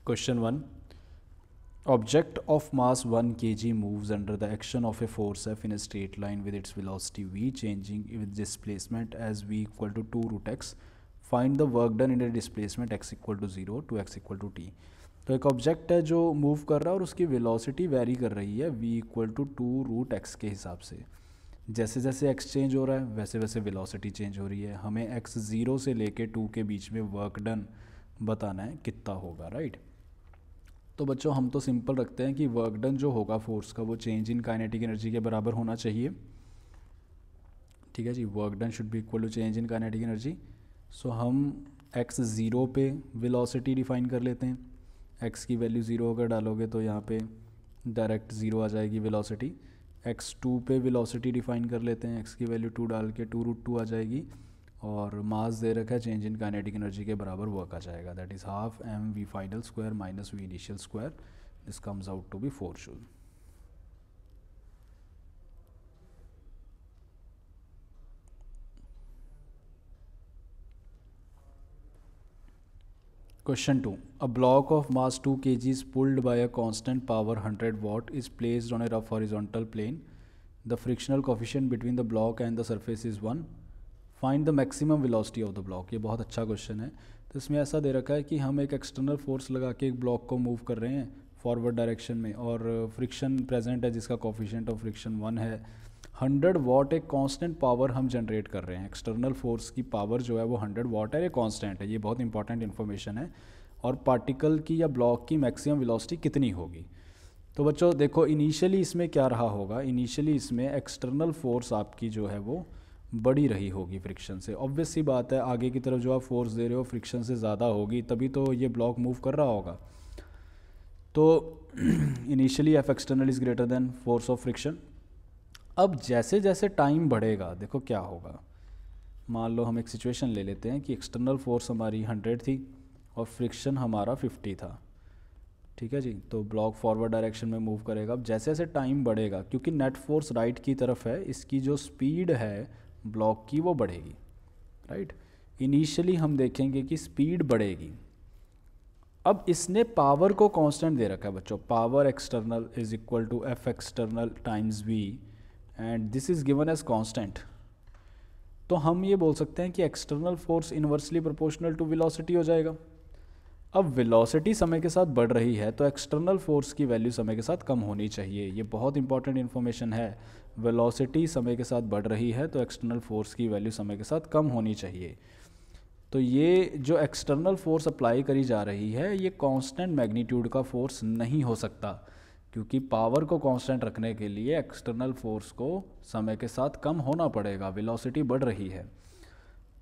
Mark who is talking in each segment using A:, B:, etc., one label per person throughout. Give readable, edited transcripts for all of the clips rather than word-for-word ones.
A: Question 1. Object of mass 1 kg moves under the action of a force F in a straight line with its velocity v changing with displacement as v equal to 2 root x. Find the work done in a displacement x equal to 0 to x equal to t. तो एक object है जो move कर रहा है और उसकी velocity very कर रही है v equal to 2 root x के हिसाब से. जैसे जैसे x चेंज हो रहा है वैसे वैसे वेलोसिटी चेंज हो रही है. हमें x 0 से लेके 2 के बीच में वर्क डन बताना है कितना होगा, राइट. तो बच्चों हम तो सिंपल रखते हैं कि वर्क डन जो होगा फोर्स का वो चेंज इन काइनेटिक एनर्जी के बराबर होना चाहिए. ठीक है जी, work done should be equal to change in kinetic energy. So हम x 0 पे वेलोसिटी डिफाइन कर लेते हैं. x की वैल्यू 0 अगर डालोगे तो यहाँ पे डायरेक्ट 0 आ जाएगी वेलोसिटी. x 2 पे वेलोसिटी डिफाइन कर लेते हैं. x की वैल्यू 2 डाल के 2 रूट 2 आ जाएगी और मास दे रखा है चेंज इन काइनेटिक एनर्जी के बराबर वर्क आ जाएगा. That is half m v final square minus v initial square. This comes out to be 4 joule. Question 2. A block of mass 2 kg is pulled by a constant power 100 watt is placed on a rough horizontal plane. The frictional coefficient between the block and the surface is 1. Find the maximum velocity of the block. ये बहुत अच्छा question है. तो इसमें ऐसा दे रखा है कि हम एक एक्सटर्नल फोर्स लगा के एक ब्लॉक को मूव कर रहे हैं फॉरवर्ड डायरेक्शन में और फ्रिक्शन प्रेजेंट है जिसका कोफिशिएंट ऑफ फ्रिक्शन 1 है. 100 वाट एक कांस्टेंट पावर हम जनरेट कर रहे हैं. एक्सटर्नल फोर्स की पावर जो है वो 100 वाट है, ये कांस्टेंट है. ये बहुत इंपॉर्टेंट इन्फॉर्मेशन है. और पार्टिकल की या ब्लॉक की मैक्सिमम वेलोसिटी कितनी होगी. तो बच्चों देखो इनिशियली इसमें क्या रहा होगा. इनिशियली इसमें एक्सटर्नल फोर्स आपकी जो है वो बड़ी रही होगी फ्रिक्शन से. ऑब्वियस सी बात है आगे की तरफ जो आप फोर्स दे रहे हो फ्रिक्शन से ज़्यादा होगी तभी तो ये ब्लॉक मूव कर रहा होगा. तो initially F external is greater than force of friction. अब जैसे जैसे टाइम बढ़ेगा देखो क्या होगा. मान लो हम एक सिचुएशन ले लेते हैं कि एक्सटर्नल फोर्स हमारी 100 थी और फ्रिक्शन हमारा 50 था. ठीक है जी, तो ब्लॉक फॉरवर्ड डायरेक्शन में मूव करेगा. अब जैसे जैसे टाइम बढ़ेगा क्योंकि नेट फोर्स राइट की तरफ है इसकी जो स्पीड है ब्लॉक की वो बढ़ेगी, राइट. इनिशियली हम देखेंगे कि स्पीड बढ़ेगी. अब इसने पावर को कांस्टेंट दे रखा है बच्चों. Power external is equal to F external times v and this is given as constant. तो हम ये बोल सकते हैं कि external force inversely proportional to velocity हो जाएगा. अब वेलोसिटी समय के साथ बढ़ रही है तो एक्सटर्नल फोर्स की वैल्यू समय के साथ कम होनी चाहिए. ये बहुत इंपॉर्टेंट इन्फॉर्मेशन है. वेलोसिटी समय के साथ बढ़ रही है तो एक्सटर्नल फोर्स की वैल्यू समय के साथ कम होनी चाहिए. तो ये जो एक्सटर्नल फोर्स अप्लाई करी जा रही है ये कांस्टेंट मैग्नीट्यूड का फोर्स नहीं हो सकता क्योंकि पावर को कांस्टेंट रखने के लिए एक्सटर्नल फोर्स को समय के साथ कम होना पड़ेगा. वेलोसिटी बढ़ रही है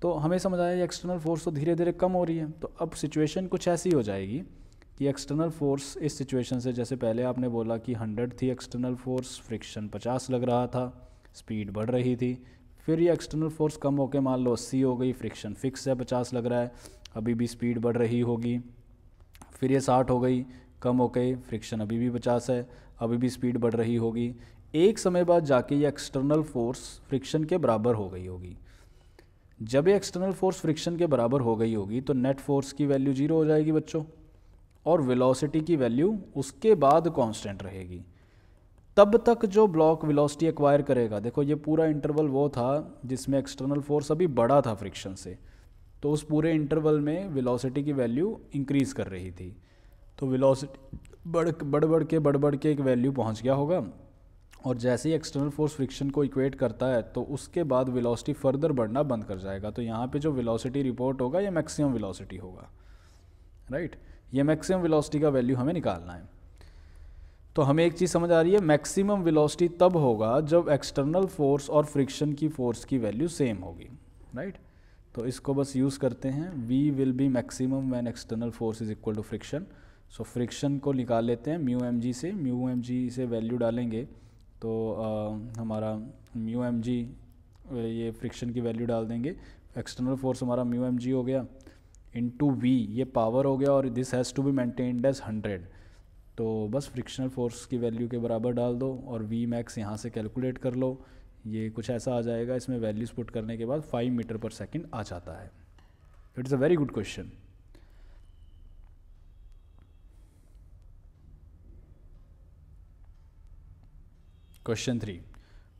A: तो हमें समझ आया एक्सटर्नल फोर्स तो धीरे धीरे कम हो रही है. तो अब सिचुएशन कुछ ऐसी हो जाएगी कि एक्सटर्नल फोर्स इस सिचुएशन से जैसे पहले आपने बोला कि 100 थी एक्सटर्नल फोर्स, फ्रिक्शन 50 लग रहा था, स्पीड बढ़ रही थी. फिर ये एक्सटर्नल फोर्स कम होकर मान लो 80 हो गई, फ्रिक्शन फिक्स है 50 लग रहा है, अभी भी स्पीड बढ़ रही होगी. फिर ये 60 हो गई, कम हो गई, फ्रिक्शन अभी भी 50 है, अभी भी स्पीड बढ़ रही होगी. एक समय बाद जाके ये एक्सटर्नल फोर्स फ्रिक्शन के बराबर हो गई होगी. जब ये एक्सटर्नल फोर्स फ्रिक्शन के बराबर हो गई होगी तो नेट फोर्स की वैल्यू 0 हो जाएगी बच्चों और वेलोसिटी की वैल्यू उसके बाद कांस्टेंट रहेगी. तब तक जो ब्लॉक वेलोसिटी एक्वायर करेगा, देखो ये पूरा इंटरवल वो था जिसमें एक्सटर्नल फोर्स अभी बड़ा था फ्रिक्शन से, तो उस पूरे इंटरवल में वेलोसिटी की वैल्यू इंक्रीज़ कर रही थी. तो वेलोसिटी बढ़ बढ़ के एक वैल्यू पहुंच गया होगा और जैसे ही एक्सटर्नल फोर्स फ्रिक्शन को इक्वेट करता है तो उसके बाद वेलोसिटी फर्दर बढ़ना बंद कर जाएगा. तो यहाँ पे जो वेलोसिटी रिपोर्ट होगा ये मैक्सिमम वेलोसिटी होगा, राइट. ये मैक्सिमम वेलोसिटी का वैल्यू हमें निकालना है. तो हमें एक चीज़ समझ आ रही है, मैक्सिमम वेलोसिटी तब होगा जब एक्सटर्नल फोर्स और फ्रिक्शन की फोर्स की वैल्यू सेम होगी, राइट. तो इसको बस यूज़ करते हैं. V will be maximum when external force is equal to friction. So friction को निकाल लेते हैं म्यू एम जी से. म्यू एम जी से वैल्यू डालेंगे तो हमारा म्यू एम जी ये फ्रिक्शन की वैल्यू डाल देंगे. एक्सटर्नल फोर्स हमारा म्यू एम जी हो गया इनटू वी, ये पावर हो गया और this has to be maintained as 100. तो बस फ्रिक्शनल फोर्स की वैल्यू के बराबर डाल दो और वी मैक्स यहाँ से कैलकुलेट कर लो. ये कुछ ऐसा आ जाएगा. इसमें वैल्यूज़ पुट करने के बाद 5 मीटर पर सेकेंड आ जाता है. It's a very good question. Question 3,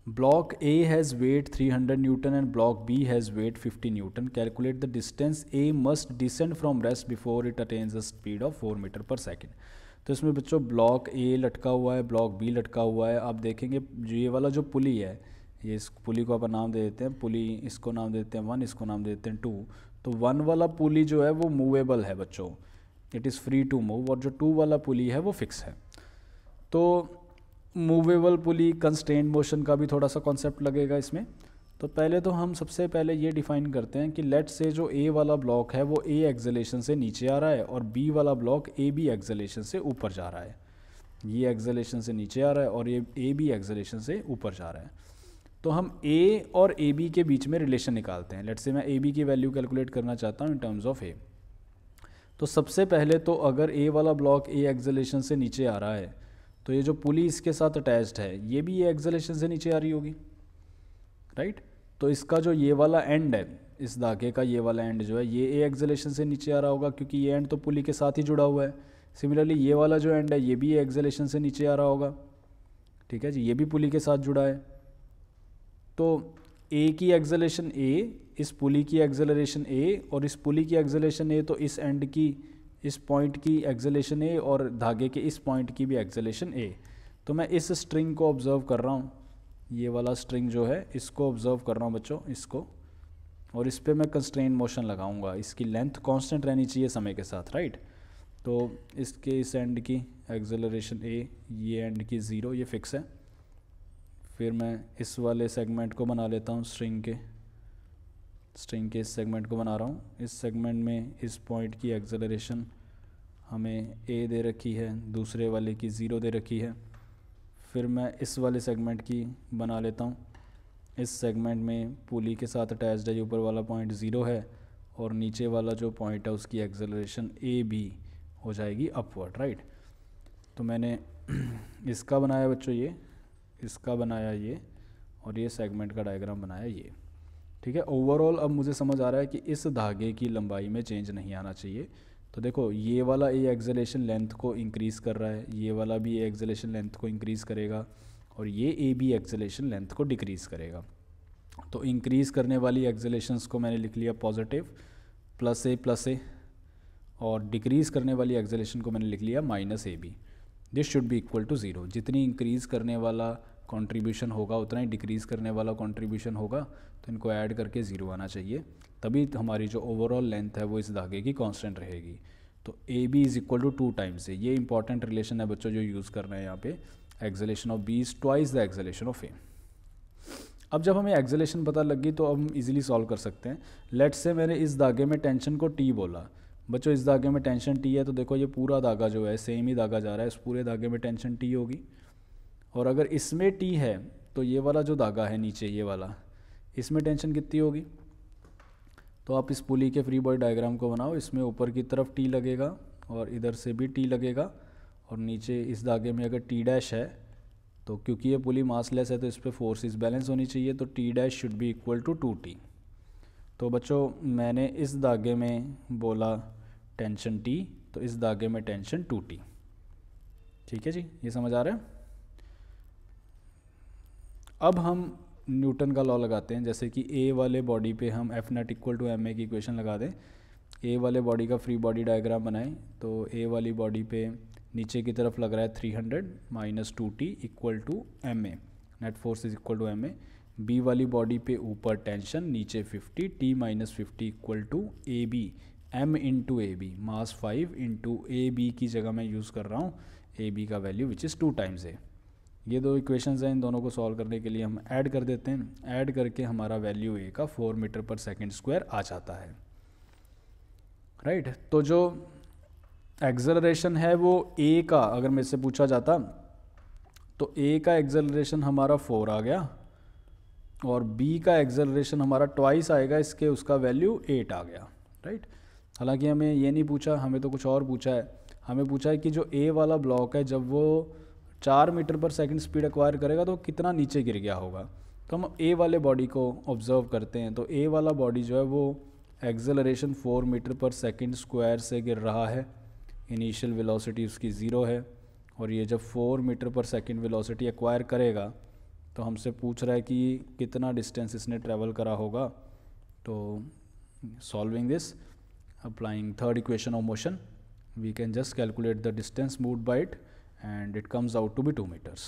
A: block A has weight 300 newton and block B has weight 50 newton. Calculate the distance A must descend from rest before it attains a speed of 4 metre per second. तो इसमें बच्चों block A लटका हुआ है, block B लटका हुआ है. आप देखेंगे जो ये वाला जो पुली है, ये इस पुली को अपन नाम दे देते हैं पुली, इसको नाम देते हैं 1, इसको नाम देते हैं 2. तो 1 वाला पुली जो है वो मूवेबल है बच्चों, it is free to move, और जो 2 वाला पुली है वो फिक्स है. तो मूवेबल पुली कंस्ट्रेंट मोशन का भी थोड़ा सा कॉन्सेप्ट लगेगा इसमें. तो पहले तो हम सबसे पहले ये डिफाइन करते हैं कि लेट से जो A वाला ब्लॉक है वो A एक्सेलेरेशन से नीचे आ रहा है और B वाला ब्लॉक AB एक्सेलेरेशन से ऊपर जा रहा है. ये एक्सेलेरेशन से नीचे आ रहा है और ये AB एक्सेलेरेशन से ऊपर जा रहा है. तो हम A और AB के बीच में रिलेशन निकालते हैं. लेट से मैं AB की वैल्यू कैलकुलेट करना चाहता हूँ इन टर्म्स ऑफ A. तो सबसे पहले तो अगर A वाला ब्लॉक A एक्सेलेरेशन से नीचे आ रहा है तो ये जो पुली इसके साथ अटैच्ड है ये भी ये एक्सेलेरेशन से नीचे आ रही होगी, राइट. तो इसका जो ये वाला एंड है, इस धागे का ये वाला एंड जो है ये ए एक्सेलेरेशन से नीचे आ रहा होगा क्योंकि ये एंड तो पुली के साथ ही जुड़ा हुआ है. सिमिलरली ये वाला जो एंड है ये भी एक्सेलेरेशन से नीचे आ रहा होगा, ठीक है जी, ये भी पुली के साथ जुड़ा है. तो ए की एक्सेलेरेशन ए, इस पुली की एक्सेलरेशन ए और इस पुली की एक्सेलरेशन ए, तो इस एंड की, इस पॉइंट की एक्सेलरेशन ए और धागे के इस पॉइंट की भी एक्सेलरेशन ए. तो मैं इस स्ट्रिंग को ऑब्जर्व कर रहा हूँ, ये वाला स्ट्रिंग जो है इसको ऑब्जर्व कर रहा हूँ बच्चों, इसको, और इस पर मैं कंस्ट्रेंट मोशन लगाऊंगा. इसकी लेंथ कांस्टेंट रहनी चाहिए समय के साथ, राइट. तो इसके इस एंड की एक्सेलरेशन ए, ये एंड की 0, ये फिक्स है. फिर मैं इस वाले सेगमेंट को बना लेता हूँ, स्ट्रिंग के इस सेगमेंट को बना रहा हूँ. इस सेगमेंट में इस पॉइंट की एक्सेलरेशन हमें ए दे रखी है, दूसरे वाले की 0 दे रखी है. फिर मैं इस वाले सेगमेंट की बना लेता हूँ. इस सेगमेंट में पुली के साथ अटैच्ड है, ऊपर वाला पॉइंट 0 है और नीचे वाला जो पॉइंट है उसकी एक्सेलरेशन ए बी हो जाएगी अपवर्ड, राइट. तो मैंने इसका बनाया बच्चों, ये इसका बनाया, ये, और ये सेगमेंट का डायग्राम बनाया ये, ठीक है. ओवरऑल अब मुझे समझ आ रहा है कि इस धागे की लंबाई में चेंज नहीं आना चाहिए. तो देखो ये वाला ए एक्सेलरेशन लेंथ को इंक्रीज़ कर रहा है, ये वाला भी ए एक्सेलरेशन लेंथ को इंक्रीज़ करेगा और ये ए बी एक्सेलरेशन लेंथ को डिक्रीज़ करेगा. तो इंक्रीज़ करने वाली एक्सेलरेशंस को मैंने लिख लिया पॉजिटिव प्लस ए, और डिक्रीज़ करने वाली एक्सेलरेशन को मैंने लिख लिया minus A B. This should be equal to 0. जितनी इंक्रीज़ करने वाला कंट्रीब्यूशन होगा उतना ही डिक्रीज़ करने वाला कंट्रीब्यूशन होगा. तो इनको ऐड करके 0 आना चाहिए, तभी हमारी जो ओवरऑल लेंथ है वो इस धागे की कांस्टेंट रहेगी. तो A B is equal to 2 times ए. ये इंपॉर्टेंट रिलेशन है बच्चों जो यूज़ करना है यहाँ पे. Acceleration of B is twice the acceleration of A. अब जब हमें एक्सेलेरेशन पता लगी तो अब हम इजीली सॉल्व कर सकते हैं. लेट्स से मैंने इस धागे में टेंशन को टी बोला. बच्चों इस धागे में टेंशन टी है, तो देखो ये पूरा धागा जो है सेम ही धागा जा रहा है, इस पूरे धागे में टेंशन टी होगी. और अगर इसमें टी है तो ये वाला जो धागा है नीचे, ये वाला, इसमें टेंशन कितनी होगी. तो आप इस पुली के फ्री बॉडी डायग्राम को बनाओ. इसमें ऊपर की तरफ टी लगेगा और इधर से भी टी लगेगा, और नीचे इस धागे में अगर टी डैश है तो क्योंकि ये पुली मासलेस है तो इस पर फोर्सेस बैलेंस होनी चाहिए. तो T dash should be equal to 2t. तो बच्चों मैंने इस धागे में बोला टेंशन t, तो इस धागे में टेंशन 2t. ठीक है जी, ये समझ आ रहा है. अब हम न्यूटन का लॉ लगाते हैं. जैसे कि ए वाले बॉडी पे हम F net equal to m a की इक्वेशन लगा दें. ए वाले बॉडी का फ्री बॉडी डायग्राम बनाएं. तो ए वाली बॉडी पे नीचे की तरफ लग रहा है 300 minus 2t equal to m a, net force is equal to m a. B वाली बॉडी पे ऊपर टेंशन, नीचे 50, t minus 50 equal to a B, m into a B, mass 5 into a B की जगह मैं यूज़ कर रहा हूँ ए बी का वैल्यू विच इज़ 2 टाइम्स ए. ये दो इक्वेशंस हैं, इन दोनों को सॉल्व करने के लिए हम ऐड कर देते हैं. ऐड करके हमारा वैल्यू ए का 4 मीटर पर सेकेंड स्क्वायर आ जाता है, राइट. तो जो एक्सेलरेशन है वो ए का अगर मेरे से पूछा जाता तो ए का एक्सेलरेशन हमारा 4 आ गया और बी का एक्सेलरेशन हमारा ट्वाइस आएगा इसके, उसका वैल्यू 8 आ गया, राइट. हालांकि हमें ये नहीं पूछा, हमें तो कुछ और पूछा है. हमें पूछा है कि जो ए वाला ब्लॉक है जब वो 4 मीटर पर सेकंड स्पीड एक्वायर करेगा तो कितना नीचे गिर गया होगा. तो हम ए वाले बॉडी को ऑब्जर्व करते हैं. तो ए वाला बॉडी जो है वो एक्सेलरेशन 4 मीटर पर सेकंड स्क्वायर से गिर रहा है. इनिशियल वेलोसिटी उसकी 0 है और ये जब 4 मीटर पर सेकंड वेलोसिटी एक्वायर करेगा तो हमसे पूछ रहा है कि कितना डिस्टेंस इसने ट्रैवल करा होगा। तो solving this, applying third equation of motion, we can just calculate the distance moved by it and it comes out to be 2 meters.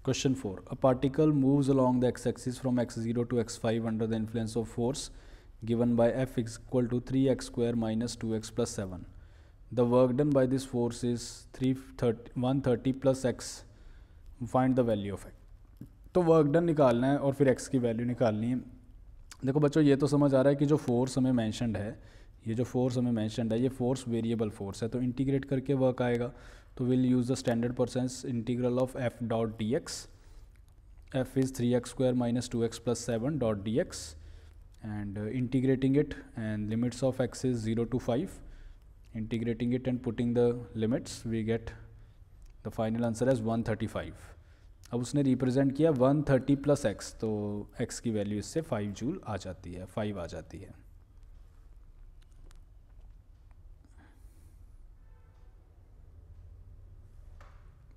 A: Question 4. A particle moves along the x-axis from x0 to x5 under the influence of force given by F is equal to 3x square minus 2x plus 7. The work done by this force is 130 plus x. Find the value of x. तो work done निकालना है और फिर x की value निकालनी है। देखो बच्चों, ये तो समझ आ रहा है कि जो फोर्स हमें मेंशन्ड है, ये फोर्स वेरिएबल फोर्स है, तो इंटीग्रेट करके वर्क आएगा। तो will use the standard process integral of f dot D x. F is 3x square minus 2x plus 7 dot D x and integrating it, and limits of x is 0 to 5. Integrating it and putting the limits, we get the final answer as 135. अब उसने represent किया 130 plus x, तो x की value इससे 5 joule आ जाती है, 5 आ जाती है।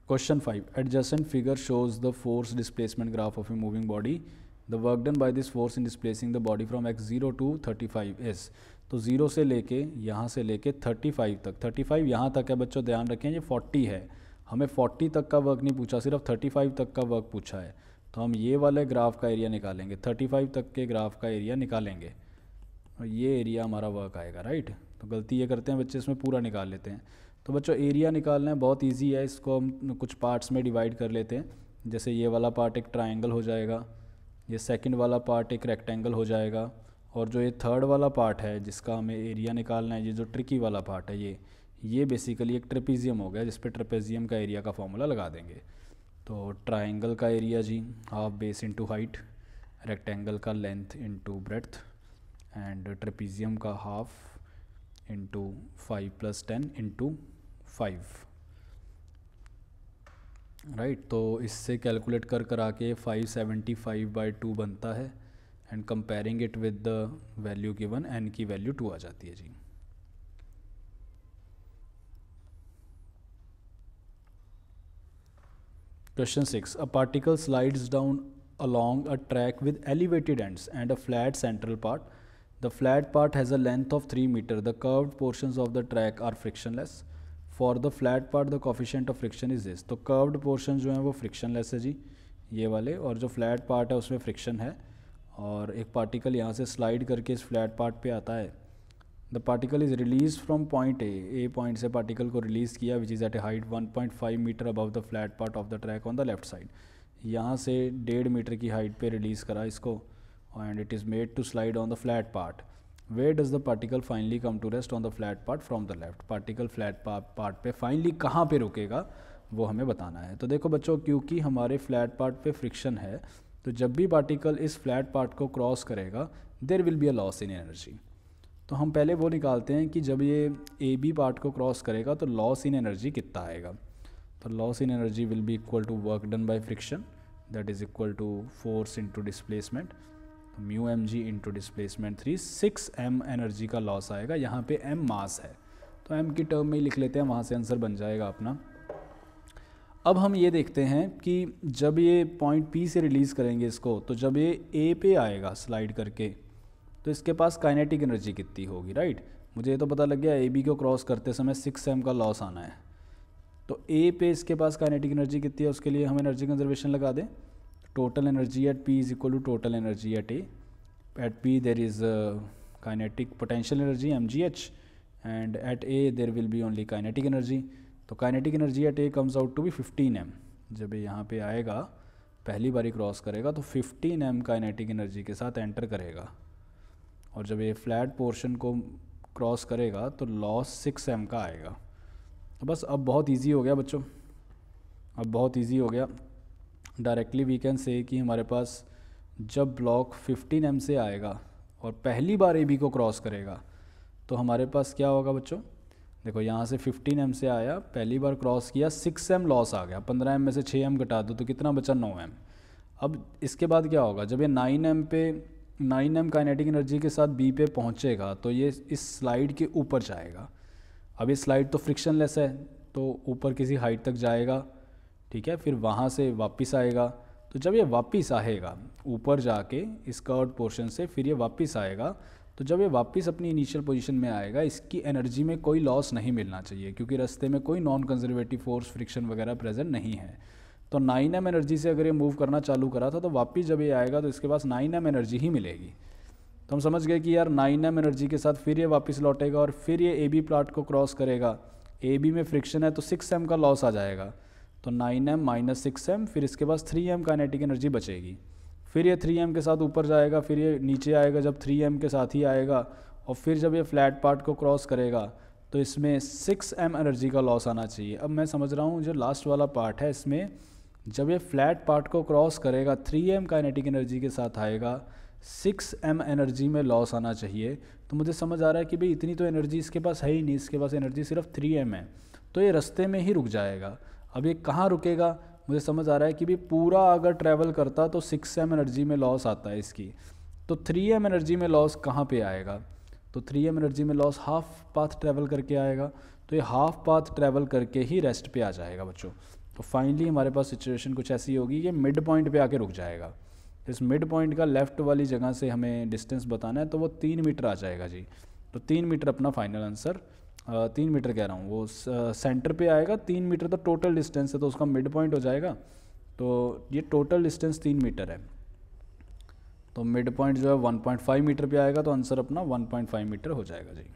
A: Question 5. Adjacent figure shows the force displacement graph of a moving body. The work done by this force in displacing the body from x0 to 35 is, तो 0 से लेके यहाँ से लेके 35 तक, 35 यहाँ तक है बच्चों, ध्यान रखें ये 40 है, हमें 40 तक का वर्क नहीं पूछा, सिर्फ 35 तक का वर्क पूछा है। तो हम ये वाले ग्राफ का एरिया निकालेंगे, 35 तक के ग्राफ का एरिया निकालेंगे और ये एरिया हमारा वर्क आएगा, राइट। तो गलती ये करते हैं बच्चे, इसमें पूरा निकाल लेते हैं। तो बच्चों एरिया निकालना है, बहुत ईजी है, इसको हम कुछ पार्ट्स में डिवाइड कर लेते हैं। जैसे ये वाला पार्ट एक ट्राइंगल हो जाएगा, ये सेकंड वाला पार्ट एक रेक्टेंगल हो जाएगा, और जो ये थर्ड वाला पार्ट है जिसका हमें एरिया निकालना है, ये जो ट्रिकी वाला पार्ट है, ये बेसिकली एक ट्रेपीजियम हो गया, जिस पे ट्रेपेजियम का एरिया का फॉर्मूला लगा देंगे। तो ट्राइंगल का एरिया जी half base into height, rectangle का length into breadth, and trapezium का हाफ इंटू 5 + 10 इंटू 5, राइट। तो इससे कैलकुलेट कर आके 575/2 बनता है, and comparing it with the value given, n की वैल्यू 2 आ जाती है जी। Question 6. A particle slides down along a track with elevated ends and a flat central part. The flat part has a length of 3 meters. The curved portions of the track are frictionless. For the flat part, the coefficient of friction is this. तो curved portion जो है वो frictionless है जी, ये वाले, और जो flat part है उसमें friction है, और एक particle यहाँ से slide करके इस flat part पे आता है। The particle is released from point A point से particle को release किया, which is at a height 1.5 meter above the flat part of the track on the left side. यहाँ से 1.5 मीटर की हाइट पे रिलीज़ करा इसको, and it is made to slide on the flat part. Where does the particle finally come to rest on the flat part from the left? Particle flat part पे finally कहाँ पे रुकेगा वो हमें बताना है। तो देखो बच्चों, क्योंकि हमारे flat part पे friction है, तो जब भी particle इस flat part को क्रॉस करेगा, there will be a loss in energy. तो हम पहले वो निकालते हैं कि जब ये ए बी पार्ट को क्रॉस करेगा तो लॉस इन एनर्जी कितना आएगा। तो loss in energy will be equal to work done by friction, that is equal to force into displacement, तो mu M G into displacement 3, 6 m energy का loss आएगा। यहाँ पे m मास है, तो m की टर्म में ही लिख लेते हैं, वहाँ से आंसर बन जाएगा अपना। अब हम ये देखते हैं कि जब ये पॉइंट P से रिलीज़ करेंगे इसको, तो जब ये A पे आएगा स्लाइड करके, तो इसके पास काइनेटिक एनर्जी कितनी होगी, राइट। मुझे ये तो पता लग गया ए बी को क्रॉस करते समय 6 m का लॉस आना है, तो ए पे इसके पास काइनेटिक एनर्जी कितनी है, उसके लिए हम एनर्जी कंजर्वेशन लगा दें। Total energy at P is equal to total energy at A. At P there is kinetic potential energy mgh, and at A there will be only kinetic energy. तो kinetic energy at A comes out to be 15 m। जब ये यहाँ पे आएगा, पहली बारी cross करेगा, तो 15 m काइनेटिक एनर्जी के साथ एंटर करेगा, और जब ये फ्लैट पोर्शन को क्रॉस करेगा तो लॉस 6 m का आएगा। तो बस अब बहुत इजी हो गया बच्चों, अब बहुत इजी हो गया। डायरेक्टली वी कैन से कि हमारे पास जब ब्लॉक 15 m से आएगा और पहली बार ए बी को क्रॉस करेगा, तो हमारे पास क्या होगा बच्चों। देखो यहाँ से 15 m से आया, पहली बार क्रॉस किया, 6 m लॉस आ गया, 15 m में से 6 m घटा दो तो कितना बचा, 9 m। अब इसके बाद क्या होगा, जब ये 9 m काइनेटिक एनर्जी के साथ बी पे पहुँचेगा, तो ये इस स्लाइड के ऊपर जाएगा, अब ये स्लाइड तो फ्रिक्शनलेस है, तो ऊपर किसी हाइट तक जाएगा, ठीक है, फिर वहाँ से वापस आएगा। तो जब ये वापस आएगा ऊपर जाके इस कर्व्ड पोर्शन से, फिर ये वापस आएगा, तो जब ये वापस अपनी इनिशियल पोजीशन में आएगा, इसकी एनर्जी में कोई लॉस नहीं मिलना चाहिए, क्योंकि रास्ते में कोई नॉन कंजर्वेटिव फोर्स फ्रिक्शन वगैरह प्रेजेंट नहीं है। तो 9m एनर्जी से अगर ये मूव करना चालू करा था, तो वापस जब ये आएगा तो इसके पास 9m एनर्जी ही मिलेगी। तो हम समझ गए कि यार 9m एनर्जी के साथ फिर ये वापस लौटेगा और फिर ये ए बी प्लॉट को क्रॉस करेगा। ए बी में फ्रिक्शन है तो 6m का लॉस आ जाएगा, तो 9m माइनस 6m, फिर इसके पास 3m काइनेटिक एनर्जी बचेगी। फिर ये 3m के साथ ऊपर जाएगा, फिर ये नीचे आएगा जब 3m के साथ ही आएगा, और फिर जब ये फ्लैट पार्ट को क्रॉस करेगा तो इसमें 6m एनर्जी का लॉस आना चाहिए। अब मैं समझ रहा हूँ जो लास्ट वाला पार्ट है, इसमें जब ये फ्लैट पार्ट को क्रॉस करेगा 3m काइनेटिक एनर्जी के साथ आएगा, 6m एनर्जी में लॉस आना चाहिए। तो मुझे समझ आ रहा है कि भाई इतनी तो एनर्जी इसके पास है ही नहीं, इसके पास एनर्जी सिर्फ 3m है, तो ये रास्ते में ही रुक जाएगा। अब ये कहाँ रुकेगा, मुझे समझ आ रहा है कि भाई पूरा अगर ट्रैवल करता तो 6m एनर्जी में लॉस आता है इसकी, तो 3m एनर्जी में लॉस कहाँ पे आएगा, तो 3m एनर्जी में लॉस हाफ पाथ ट्रैवल करके आएगा, तो ये हाफ पाथ ट्रैवल करके ही रेस्ट पे आ जाएगा बच्चों। तो फाइनली हमारे पास सिचुएशन कुछ ऐसी होगी कि मिड पॉइंट पे आके रुक जाएगा। इस मिड पॉइंट का लेफ़्ट वाली जगह से हमें डिस्टेंस बताना है, तो वो 3 मीटर आ जाएगा जी। तो 3 मीटर अपना फाइनल आंसर, 3 मीटर कह रहा हूँ, वो सेंटर पे आएगा। 3 मीटर तो टोटल डिस्टेंस है, तो उसका मिड पॉइंट हो जाएगा। तो ये टोटल डिस्टेंस 3 मीटर है, तो मिड पॉइंट जो है 1.5 मीटर पे आएगा, तो आंसर अपना 1.5 मीटर हो जाएगा जी।